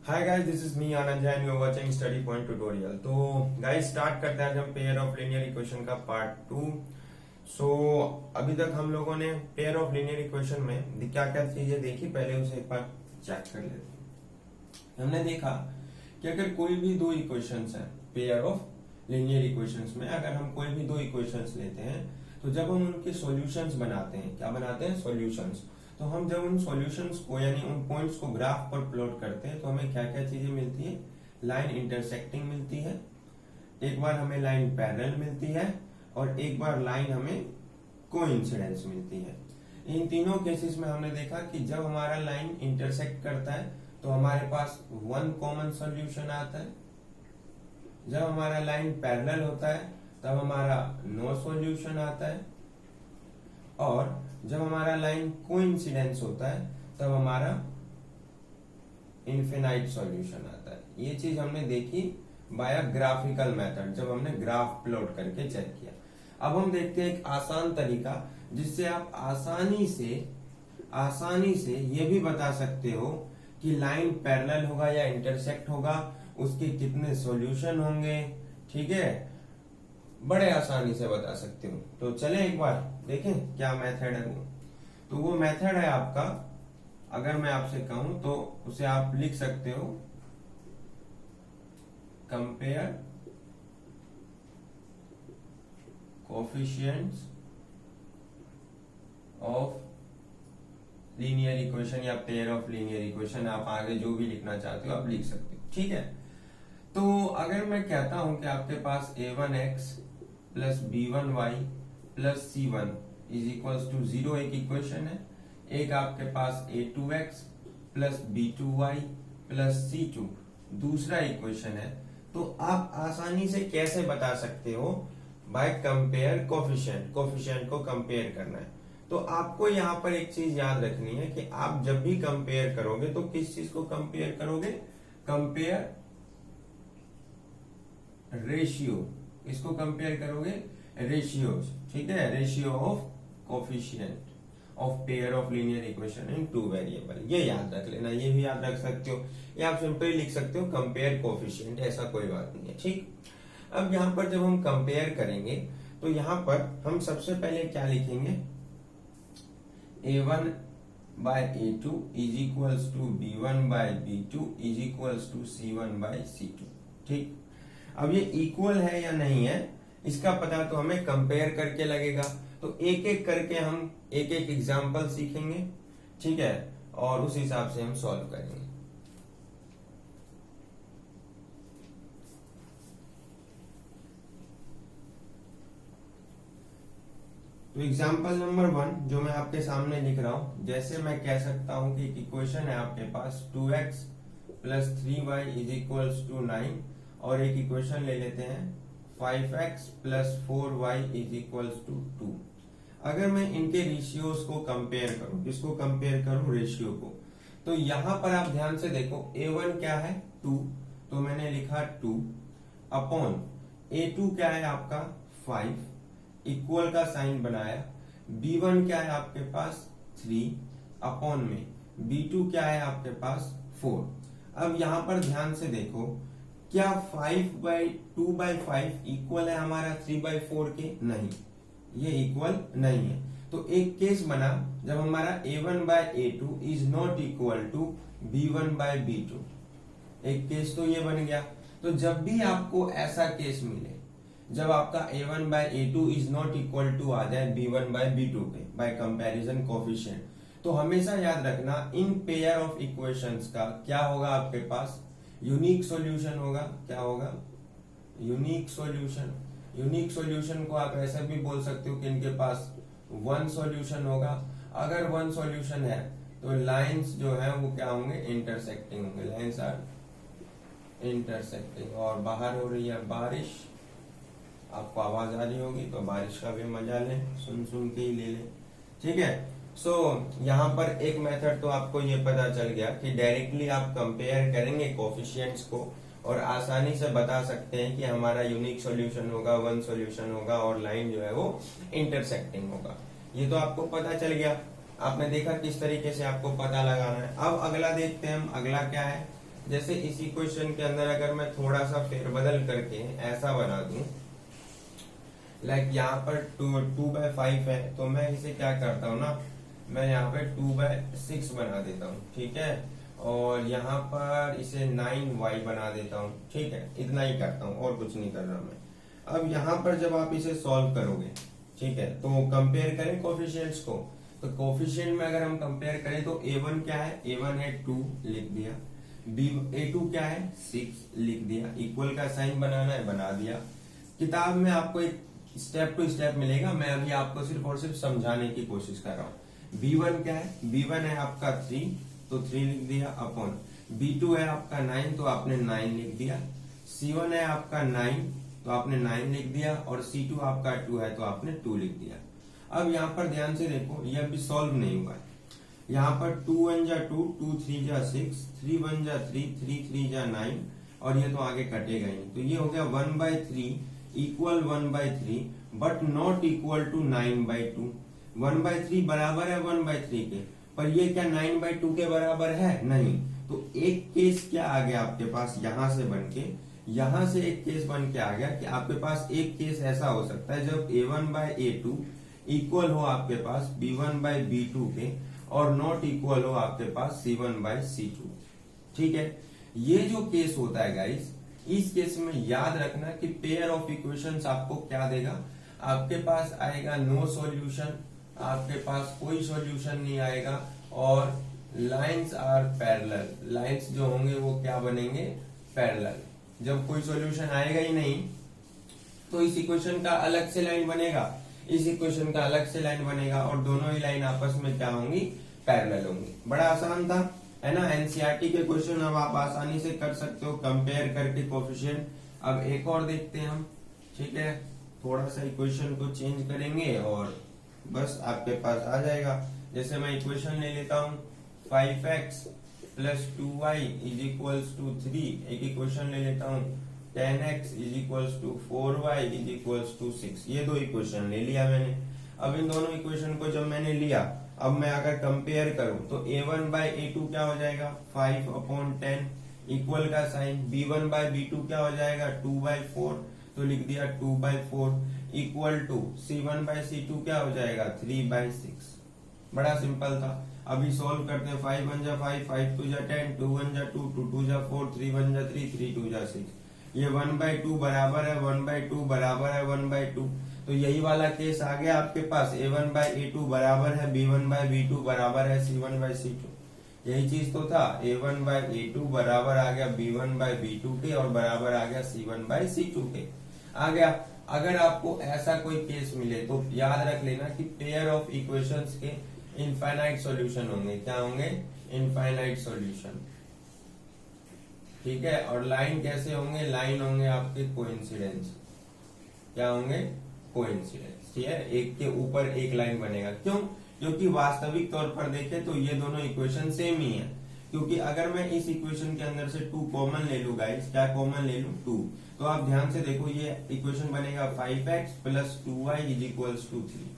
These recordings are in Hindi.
Hi guys, this is me Anand Jain, you are watching study point tutorial. तो गाइस स्टार्ट करते हैं आज हम पेयर ऑफ लीनियर इक्वेशन का पार्ट 2। सो अभी तक हम लोगों ने पेयर ऑफ लीनियर इक्वेशन में क्या क्या चीजें देखी, पहले उसे एक बार चेक कर लेते हैं। हमने देखा कि अगर कोई भी दो इक्वेशंस है पेयर ऑफ लीनियर इक्वेशंस में, अगर हम कोई भी दो इक्वेशंस लेते हैं तो जब हम उनके सॉल्यूशंस बनाते हैं, क्या बनाते हैं? सॉल्यूशंस। तो हम जब उन सॉल्यूशंस को यानी उन पॉइंट्स को ग्राफ पर प्लॉट करते हैं तो हमें क्या क्या चीजें मिलती है? लाइन इंटरसेक्टिंग मिलती है, एक बार हमें लाइन पैरेलल मिलती है और एक बार लाइन हमें कोइंसिडेंस मिलती है। इन तीनों केसेस में हमने देखा कि जब हमारा लाइन इंटरसेक्ट करता है तो हमारे पास वन कॉमन सॉल्यूशन आता है, जब हमारा लाइन पैरेलल होता है तब हमारा नो सॉल्यूशन आता है, और जब हमारा लाइन कोइंसिडेंस होता है तब हमारा इनफिनाइट सॉल्यूशन आता है। ये चीज हमने देखी बाय ग्राफिकल मेथड, जब हमने ग्राफ प्लॉट करके चेक किया। अब हम देखते हैं एक आसान तरीका जिससे आप आसानी से ये भी बता सकते हो कि लाइन पैरेलल होगा या इंटरसेक्ट होगा, उसके कितने सॉल्यूशन होंगे। ठीक है, बड़े आसानी से बता सकते हो। तो चले एक बार देखें क्या मेथड है वो। तो वो मेथड है आपका, अगर मैं आपसे कहूं तो उसे आप लिख सकते हो compare coefficients of linear equation या पेयर ऑफ लीनियर इक्वेशन। आप आगे जो भी लिखना चाहते हो आप लिख सकते हो। ठीक है, तो अगर मैं कहता हूं कि आपके पास a1x plus b1y plus c1 is equals to 0 एक इक्वेशन है, एक आपके पास a2x plus b2y plus c2 दूसरा इक्वेशन है। तो आप आसानी से कैसे बता सकते हो? बाय कंपेयर कोफिशिएंट, कोफिशिएंट को कंपेयर करना है। तो आपको यहाँ पर एक चीज याद रखनी है कि आप जब भी कंपेयर करोगे तो किस चीज को कंपेयर करोगे? कंपेयर रेशियो, इसको कंपेयर करोगे रेशियोज। ठीक है, ratio of coefficient of pair of linear equation in two variable. ये याद रख लेना, ये भी याद रख सकते हो, या आप सिंपली लिख सकते हो कंपेयर कोफिशिएंट, ऐसा कोई बात नहीं है। ठीक, अब यहाँ पर जब हम कंपेयर करेंगे तो यहाँ पर हम सबसे पहले क्या लिखेंगे? a1 by a2 is equals to b1 by b2 is equals to c1 by c2। ठीक, अब ये इक्वल है या नहीं है इसका पता तो हमें कंपेयर करके लगेगा। तो एक एक करके हम एक एक एग्जांपल सीखेंगे। ठीक है, और उस हिसाब से हम सॉल्व करेंगे। तो एग्जांपल नंबर 1 जो मैं आपके सामने लिख रहा हूं, जैसे मैं कह सकता हूं कि एक इक्वेशन है आपके पास 2x plus 3y is equals to 9, और एक इक्वेशन ले लेते हैं 5x plus 4y is equals to 2। अगर मैं इनके रेशियोज को कंपेयर करूं, किसको कंपेयर करूं? रेशियो को। तो यहां पर आप ध्यान से देखो, a1 क्या है? 2, तो मैंने लिखा 2 अपॉन a2 क्या है आपका? 5, इक्वल का साइन बनाया। b1 क्या है आपके पास? 3 अपॉन में b2 क्या है आपके पास? 4। अब यहां पर ध्यान से देखो, क्या 5/2/5 इक्वल है हमारा 3/4 के? नहीं, ये इक्वल नहीं है। तो एक केस बना जब हमारा a1/a2 is not equal to b1/b2। एक केस तो ये बन गया। तो जब भी आपको ऐसा केस मिले जब आपका a1/a2 is not equal to आ जाए b1/b2 पे बाय कंपैरिजन कोफिशिएंट, तो हमेशा याद रखना इन पेयर ऑफ इक्वेशंस का क्या होगा? आपके पास यूनिक सॉल्यूशन होगा। क्या होगा? Unique solution. यूनिक सॉल्यूशन को आप ऐसा भी बोल सकते हो कि इनके पास वन सॉल्यूशन होगा। अगर वन सॉल्यूशन है तो लाइंस जो है वो क्या होंगे? इंटरसेक्टिंग होंगे। Lines are intersecting. और बाहर हो रही है बारिश, आपको आवाज आ रही होगी, तो बारिश का भी मजा लें, सुन सुन के ही ले लें। ठीक है, सो यहाँ पर एक मेथड तो आपको ये पता चल गया कि डायरेक्टली आप कंपेयर करेंगे कोफिशिएंट्स को और आसानी से बता सकते हैं कि हमारा यूनिक सॉल्यूशन होगा, वन सॉल्यूशन होगा, और लाइन जो है वो इंटरसेक्टिंग होगा। ये तो आपको पता चल गया। आपने देखा किस तरीके से आपको पता लगाना है। अब अगला देखते हैं हम, अगला क्या है? जैसे इस इक्वेशन के अंदर अगर मैं थोड़ा सा फेरबदल करके ऐसा बना दूं, लाइक यहाँ पर 2/5 है, तो मैं इसे क्या करता हूँ ना, मैं यहाँ पे 2/6 बना देता हूँ, ठीक है, और यहाँ पर इसे 9y बना देता हूँ, ठीक है, इतना ही करता हूँ और कुछ नहीं कर रहा मैं। अब यहाँ पर जब आप इसे सॉल्व करोगे, ठीक है, तो कंपेयर करें कोफिशिएंट्स को, तो कोफिशिएंट में अगर हम कंपेयर करें तो a1 क्या है, a1 है 2 लिख दिया, a2 क्या है 6 लिख दिया, इक्वल का साइन बनाना है बना दिया। किताब में आपको एक स्टेप टू स्टेप मिलेगा, मैं अभी आपको सिर्फ और सिर्फ समझाने की कोशिश कर रहा हूँ। b1 क्या है, b1 है आपका 3, तो 3 लिख दिया अपॉन, b2 है आपका 9, तो आपने 9 लिख दिया, c1 है आपका 9, तो आपने 9 लिख दिया, और c2 आपका 2 है, तो आपने 2 लिख दिया। अब यहाँ पर ध्यान से देखो, ये अभी सॉल्व नहीं हुआ है। यहाँ पर 2 1 जा 2, 2 3 जा 6, 3 1 जा 3, 3 3 जा 9, और ये तो आगे कटेगा ही नहीं, तो ये हो गया 1/3 equal 1/3 but not equal to 9/2। 1/3 बराबर है 1/3 के, पर ये क्या 9/2 के बराबर है, नहीं। तो एक केस क्या आ गया आपके पास, यहां से बन के, यहां से एक केस बन के आ गया कि आपके पास एक केस ऐसा हो सकता है जब a1/a2 इक्वल हो आपके पास b1/b2 के, और नॉट इक्वल हो आपके पास c1/c2, ठीक है। ये जो केस होता है गाइस, इस केस में याद रखना कि पेयर ऑफ इक्वेशंस आपको क्या देगा, आपके पास आएगा नो सॉल्यूशन, आपके पास कोई सॉल्यूशन नहीं आएगा, और लाइंस आर पैरेलल, लाइंस जो होंगे वो क्या बनेंगे, पैरेलल। जब कोई सॉल्यूशन आएगा ही नहीं तो इस इक्वेशन का अलग से लाइन बनेगा, इस इक्वेशन का अलग से लाइन बनेगा, और दोनों ही लाइन आपस में क्या होंगी, पैरेलल होंगी। बड़ा आसान था, है ना। एनसीईआरटी के क्वेश्चन अब आप आसानी से कर सकते हो कंपेयर करके कोफिशिएंट। अब एक और देखते हैं हम, ठीक है, थोड़ा सा इक्वेशन को चेंज करेंगे और बस आपके पास आ जाएगा। जैसे मैं इक्वेशन ले लेता हूँ 5x plus 2y is equals to 3, एक इक्वेशन ले लेता हूँ 10x is equals to 4y is equals to 6, ये दो इक्वेशन ले लिया मैंने। अब इन दोनों इक्वेशन को जब मैंने लिया, अब मैं अगर कंपेयर करूं तो a1/a2 क्या हो जाएगा 5/10 इक्वल का साइन, b1/b2 क्या हो जाएगा 2/4, तो लिख दिया 2/4 इक्वल टू c1/c2 क्या हो जाएगा 3/6। बड़ा सिंपल था। अभी सॉल्व करते हैं, 5 1 जा 5, 5 2 जा 10, 2 1 जा 2, 2 2 जा 4, 3 1 जा 3, 3 2 जा 6। ये 1/2 बराबर है 1/2 बराबर है 1/2, तो यही वाला केस आ गया आपके पास। a1/a2 बराबर है b1/b2 बराबर है c1/c2, यही चीज तो था। a1/a2 बराबर आ गया b1/b2 के, और बराबर आ गया c1/c2 के, आ गया। अगर आपको ऐसा कोई केस मिले तो याद रख लेना कि पेयर ऑफ इक्वेशंस के इनफाइनाइट सॉल्यूशन होंगे, क्या होंगे, इनफाइनाइट सॉल्यूशन, ठीक है। और लाइन कैसे होंगे, लाइन होंगे आपके कोइंसिडेंस, क्या होंगे, कोइंसिडेंस, ठीक है, एक के ऊपर एक लाइन बनेगा। क्यों, क्योंकि वास्तविक तौर पर देखें तो ये दोनों इक्वेशन सेम ही है। क्योंकि अगर मैं इस इक्वेशन के अंदर से 2 कॉमन ले लूं गाइस, क्या कॉमन ले लूं 2, तो आप ध्यान से देखो ये इक्वेशन बनेगा 5x plus 2y is equals to 3,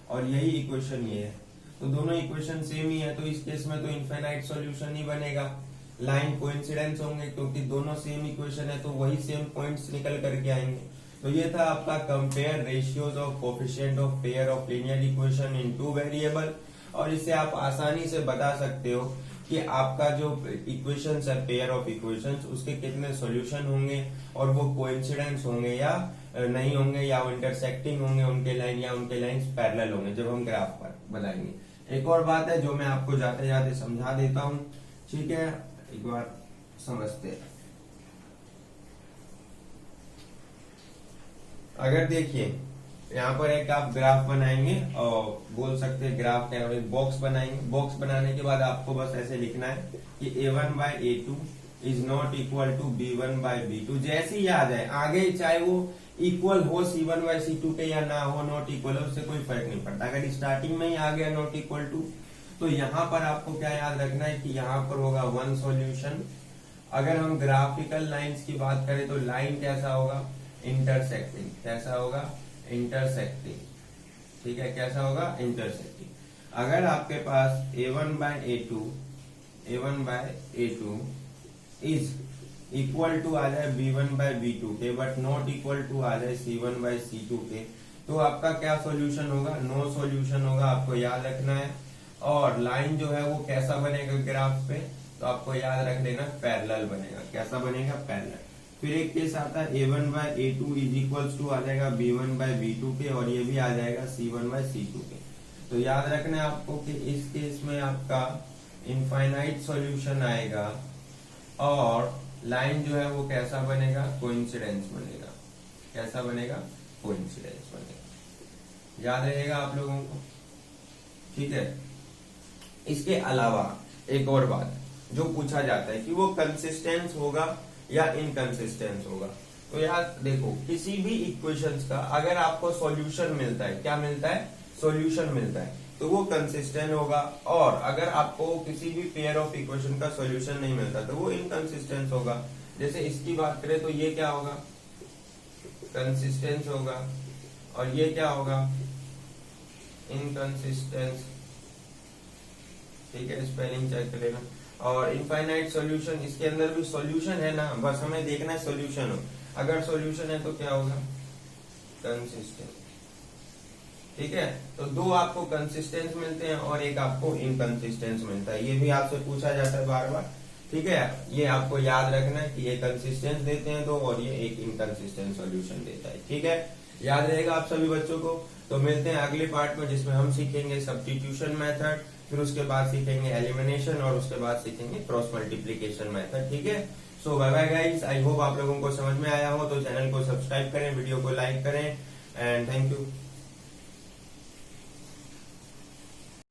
और यही इक्वेशन ये है, तो दोनों इक्वेशन सेम ही है। तो इस केस में तो इनफाइनाइट सॉल्यूशन ही बनेगा, लाइन कोइंसिडेंस होंगे, क्योंकि दोनों सेम इक्वेशन है तो वही सेम पॉइंट्स निकल करके आएंगे। तो ये था आपका compare ratios of coefficient of pair of linear equation in 2 variable. और इससे आप आसानी से बता सकते हो कि आपका जो इक्वेशंस है पेयर ऑफ इक्वेशंस, उसके कितने सॉल्यूशन होंगे, और वो कोइंसिडेंस होंगे या नहीं होंगे, या इंटरसेक्टिंग होंगे उनके लाइन, या उनके लाइंस पैरेलल होंगे, जब हम ग्राफ पर बनाएंगे। एक और बात है जो मैं आपको जाते जाते समझा देता हूँ, ठीक है, एक बार समझते हैं। अगर देखिए यहाँ पर एक आप ग्राफ बनाएंगे, और बोल सकते हैं ग्राफ का एक बॉक्स बनाएंगे। बॉक्स बनाने के बाद आपको बस ऐसे लिखना है कि a1/a2 is not equal to b1/b2। जैसे ही आ जाए आगे, चाहे वो इक्वल हो c1/c2 के या ना हो, नॉट इक्वल हो, उससे कोई फर्क नहीं पड़ता। अगर स्टार्टिंग में ही आ गया नॉट इक्वल टू, तो यहाँ पर आपको क्या याद रखना है कि यहाँ पर होगा 1 सॉल्यूशन। अगर हम ग्राफिकल लाइंस की बात करें तो लाइन कैसा होगा, इंटरसेक्टिंग, कैसा होगा, इंटरसेक्टिंग, ठीक है, कैसा होगा, इंटरसेक्टिंग। अगर आपके पास a1/a2 इज इक्वल टू आ जाए B1 बाय B2 के, बट नॉट इक्वल टू आ जाए C1 बाय C2 के, तो आपका क्या सॉल्यूशन होगा? नो सॉल्यूशन होगा, आपको याद रखना है। और लाइन जो है वो कैसा बनेगा ग्राफ पे? तो आपको याद रख लेना, पैरेलल बनेगा। कैसा बनेगा? पैरेलल। फिर एक केस आता है A1 by A2 is equals to आ जाएगा B1 बाय B2 के, और ये भी आ जाएगा C1 बाय C2 के। तो याद रखना है आपको कि इस केस में आपका इनफाइनाइट सॉल्यूशन आएगा, और लाइन जो है वो कैसा बनेगा? कोइंसिडेंस बनेगा। कैसा बनेगा? कोइंसिडेंस बनेगा। याद रहेगा आप लोगों को? ठीक है। इसके अलावा एक और बात जो पूछा जाता है कि वो कंसिस्टेंस होगा या इनकंसिस्टेंस होगा। तो यार देखो, किसी भी इक्वेशंस का अगर आपको सॉल्यूशन मिलता है, क्या मिलता है? सॉल्यूशन मिलता है, तो वो कंसिस्टेंट होगा। और अगर आपको किसी भी पेयर ऑफ इक्वेशन का सॉल्यूशन नहीं मिलता तो वो इनकंसिस्टेंस होगा। जैसे इसकी बात करें तो ये क्या होगा? कंसिस्टेंस होगा, और ये क्या होगा? इनकंसिस्टेंस। ठीक है, स्पेलिंग चेक कर लेना। और इनफाइनाइट सॉल्यूशन, इसके अंदर भी सॉल्यूशन है ना, बस हमें देखना है सॉल्यूशन हो। अगर सॉल्यूशन है तो क्या होगा? कंसिस्टेंट। ठीक है, तो दो आपको कंसिस्टेंस मिलते हैं और एक आपको इनकंसिस्टेंस मिलता है। ये भी आपसे पूछा जाता है बार बार। ठीक है, ये आपको याद रखना है कि ये कंसिस्टेंस देते हैं दो, और ये एक इनकंसिस्टेंट सॉल्यूशन देता है। ठीक है, याद रहेगा आप सभी बच्चों को। तो मिलते हैं अगले पार्ट में, जिसमें हम सीखेंगे सब्स्टिट्यूशन मेथड, फिर उसके बाद सीखेंगे एलिमिनेशन, और उसके बाद सीखेंगे क्रॉस मल्टीप्लीकेशन मेथड। ठीक है, so bye bye guys. I hope आप लोगों को समझ में आया हो। तो चैनल को सब्सक्राइब करें, वीडियो को लाइक करें, एंड थैंक यू।